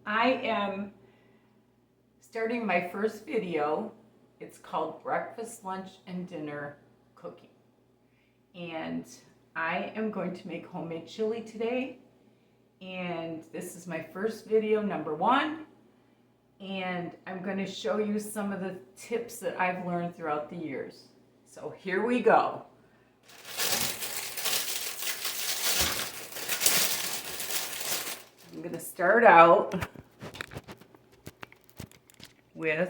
I am starting my first video. It's called Breakfast, Lunch, and Dinner Cooking. And I am going to make homemade chili today. And this is my first video, number one. And I'm going to show you some of the tips that I've learned throughout the years. So here we go. I'm going to start out with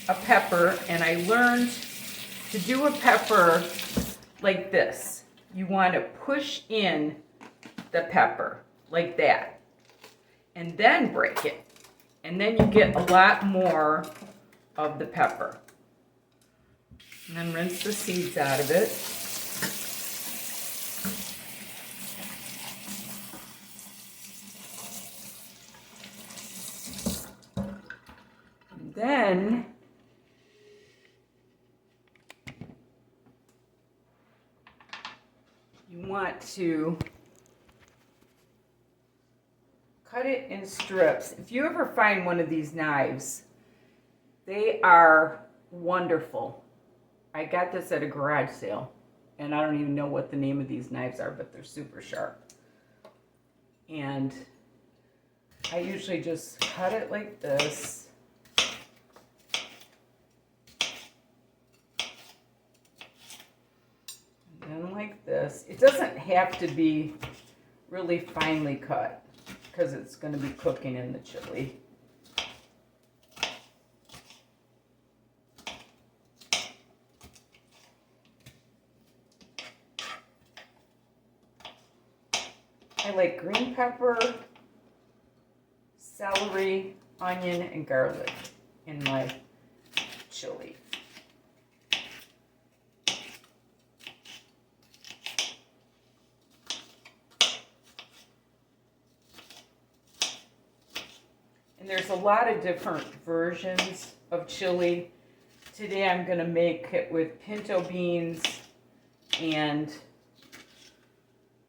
a pepper, and I learned to do a pepper like this. You want to push in the pepper like that and then break it, and then you get a lot more of the pepper. And then rinse the seeds out of it. And then you want to cut it in strips. If you ever find one of these knives, they are wonderful. I got this at a garage sale, and I don't even know what the name of these knives are, but they're super sharp. And I usually just cut it like this. And then like this. It doesn't have to be really finely cut because it's going to be cooking in the chili. I like green pepper, celery, onion, and garlic in my chili. And there's a lot of different versions of chili. Today I'm going to make it with pinto beans and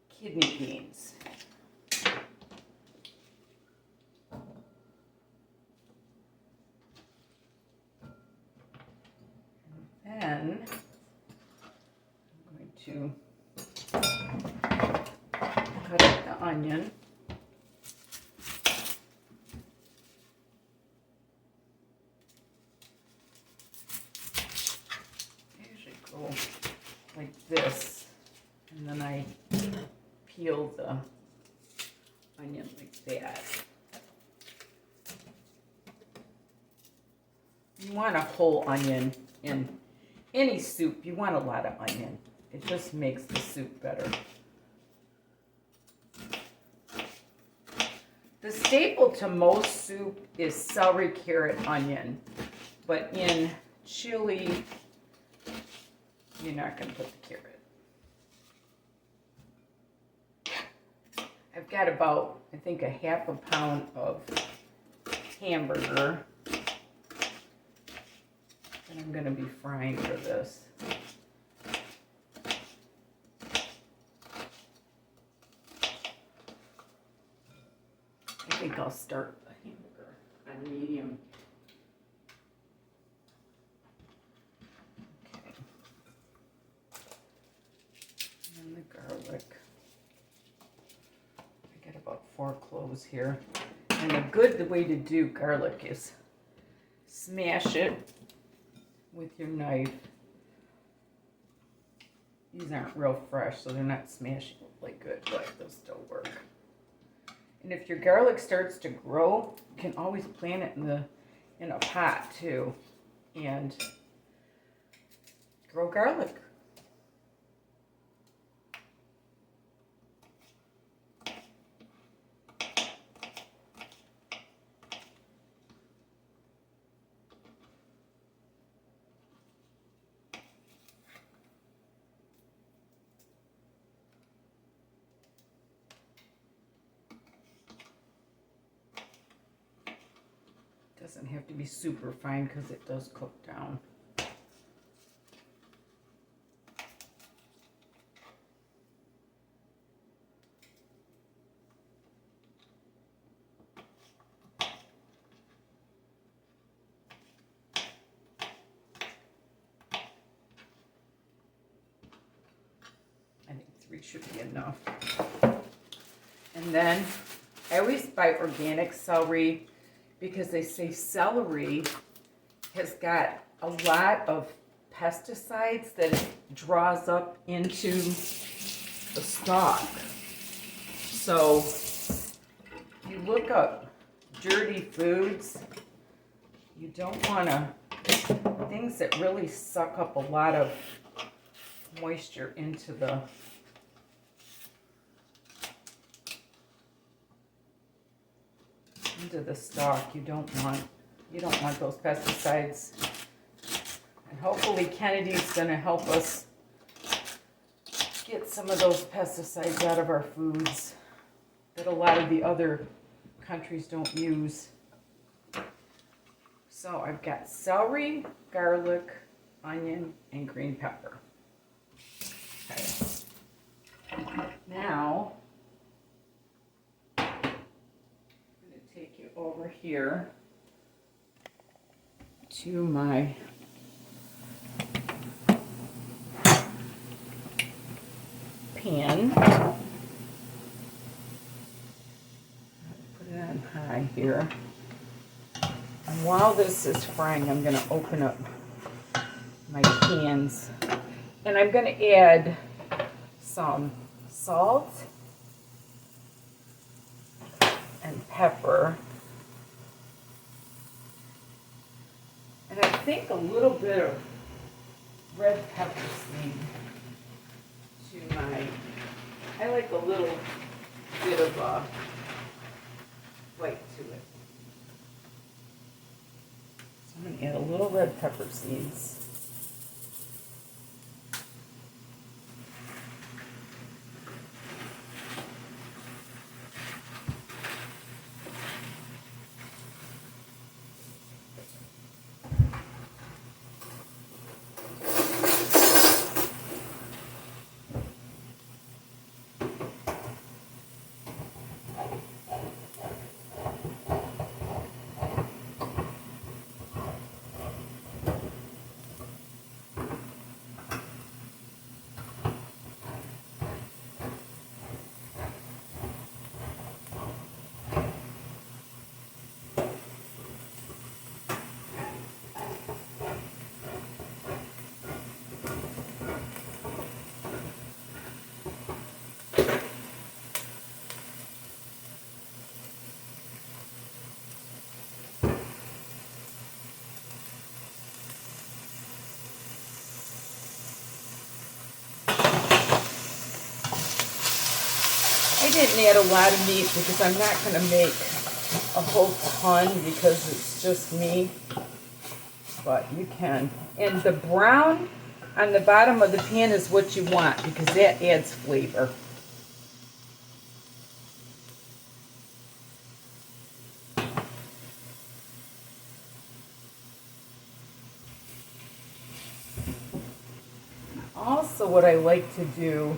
kidney beans. Then I'm going to cut up the onion. I usually go like this, and then I peel the onion like that. You want a whole onion in any soup. You want a lot of onion. It just makes the soup better. The staple to most soup is celery, carrot, onion. But in chili, you're not going to put the carrot. I've got about, I think, a half a pound of hamburger that I'm going to be frying for this. I think I'll start the hamburger on medium. Okay. And the garlic. I got about 4 cloves here. And a good way to do garlic is smash it with your knife. These aren't real fresh, so they're not smashing like good, but they'll still work. And if your garlic starts to grow, you can always plant it in a pot too, and grow garlic. Doesn't have to be super fine because it does cook down. Celery should be enough. And then I always buy organic celery because they say celery has got a lot of pesticides that it draws up into the stalk. So if you look up dirty foods, you don't want to, things that really suck up a lot of moisture into the stalk. You don't want those pesticides. And hopefully Kennedy's going to help us get some of those pesticides out of our foods that a lot of the other countries don't use. So I've got celery, garlic, onion, and green pepper. Okay. Now, I'm going to take you over here to my pan. Put it on high here. And while this is frying, I'm going to open up my cans. And I'm going to add some salt and pepper. And I think a little bit of red pepper seed to my, I like a little bit of white to it. So I'm going to add a little red pepper seeds. I didn't add a lot of meat because I'm not going to make a whole ton because it's just me, but you can. And the brown on the bottom of the pan is what you want because that adds flavor. Also, what I like to do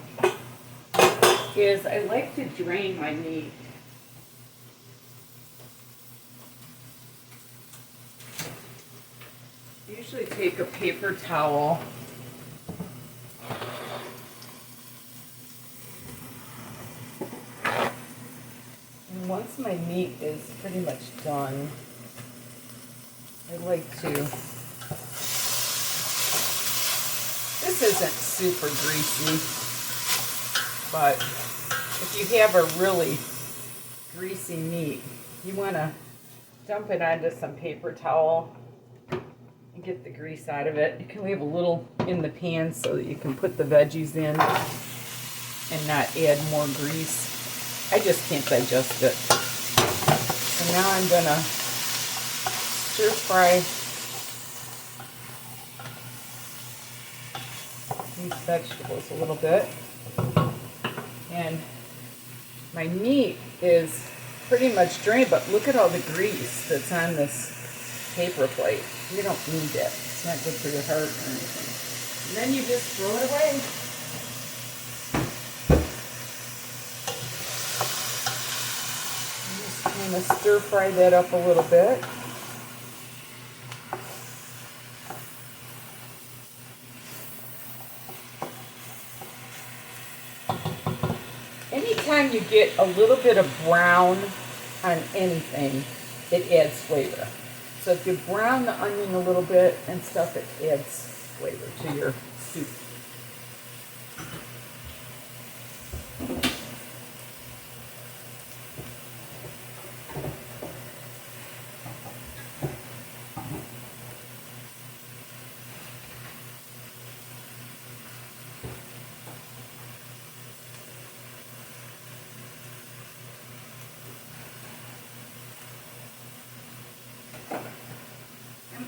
is I like to drain my meat. Usually take a paper towel and once my meat is pretty much done, I like to, this isn't super greasy, but if you have a really greasy meat, you want to dump it onto some paper towel and get the grease out of it. You can leave a little in the pan so that you can put the veggies in and not add more grease. I just can't digest it. So now I'm going to stir fry these vegetables a little bit. And my meat is pretty much drained, but look at all the grease that's on this paper plate. You don't need it. It's not good for your heart or anything. And then you just throw it away. And just kind of stir fry that up a little bit. you get a little bit of brown on anything, it adds flavor. So if you brown the onion a little bit and stuff, it adds flavor to your soup.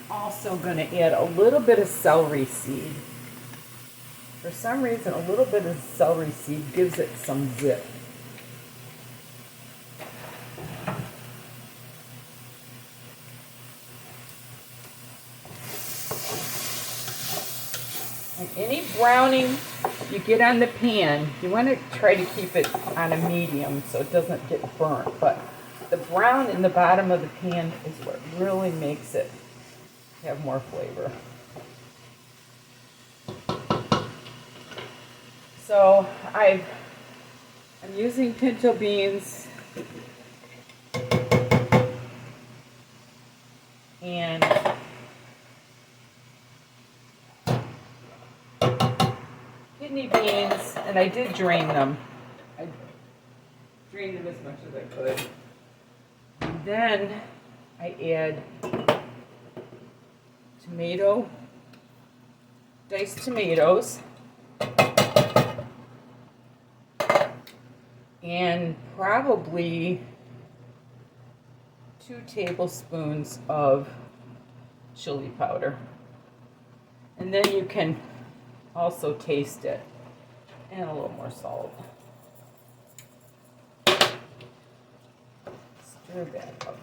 Also going to add a little bit of celery seed. For some reason, a little bit of celery seed gives it some zip. And any browning you get on the pan, you want to try to keep it on a medium so it doesn't get burnt. But the brown in the bottom of the pan is what really makes it have more flavor. So I'm using pinto beans and kidney beans, and I did drain them. I drained them as much as I could. And then I add diced tomatoes, and probably 2 tablespoons of chili powder. And then you can also taste it, and a little more salt. Stir that up.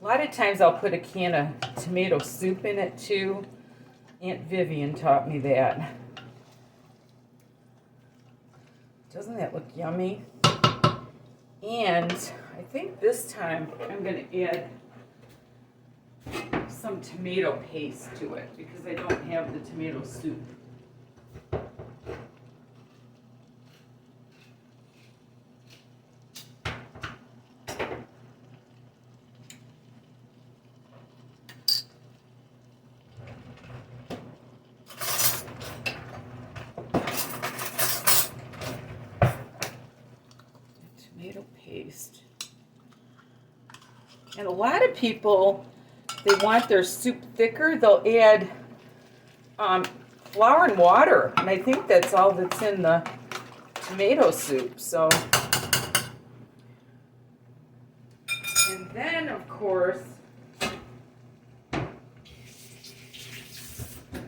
A lot of times I'll put a can of tomato soup in it too. Aunt Vivian taught me that. Doesn't that look yummy? And I think this time I'm going to add some tomato paste to it because I don't have the tomato soup. Tomato paste. And a lot of people, they want their soup thicker, they'll add flour and water, and I think that's all that's in the tomato soup. So, and then of course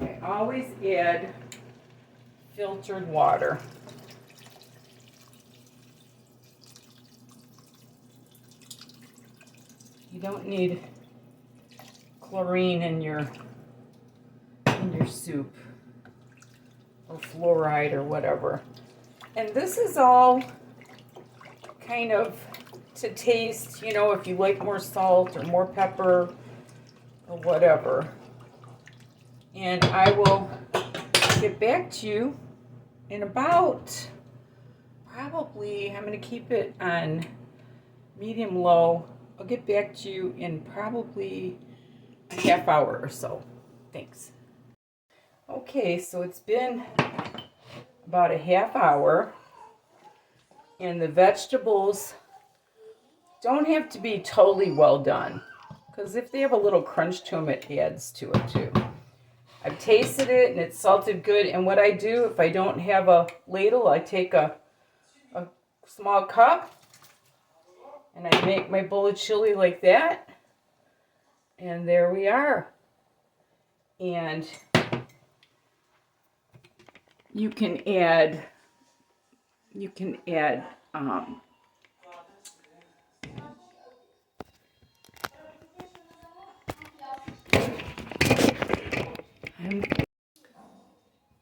I always add filtered water. You don't need chlorine in your soup or fluoride or whatever. And this is all kind of to taste, you know, if you like more salt or more pepper or whatever. And I will get back to you in about, probably, I'm going to keep it on medium low. I'll get back to you in probably a half hour or so. Thanks. Okay, so it's been about a half hour, and the vegetables don't have to be totally well done, because if they have a little crunch to them, it adds to it too. I've tasted it and it's salted good, and what I do, if I don't have a ladle, I take a small cup and I make my bowl of chili like that, and there we are. And you can add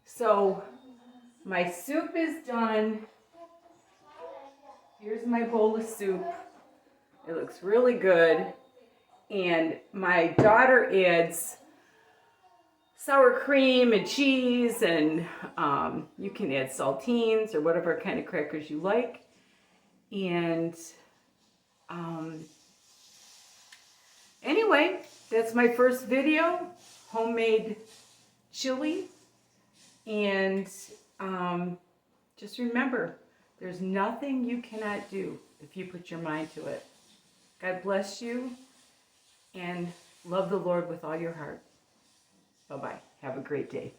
so my soup is done. Here's my bowl of soup. It looks really good. And my daughter adds sour cream and cheese, and you can add saltines or whatever kind of crackers you like. And anyway, that's my first video, homemade chili. And just remember, there's nothing you cannot do if you put your mind to it. God bless you, and love the Lord with all your heart. Bye-bye. Have a great day.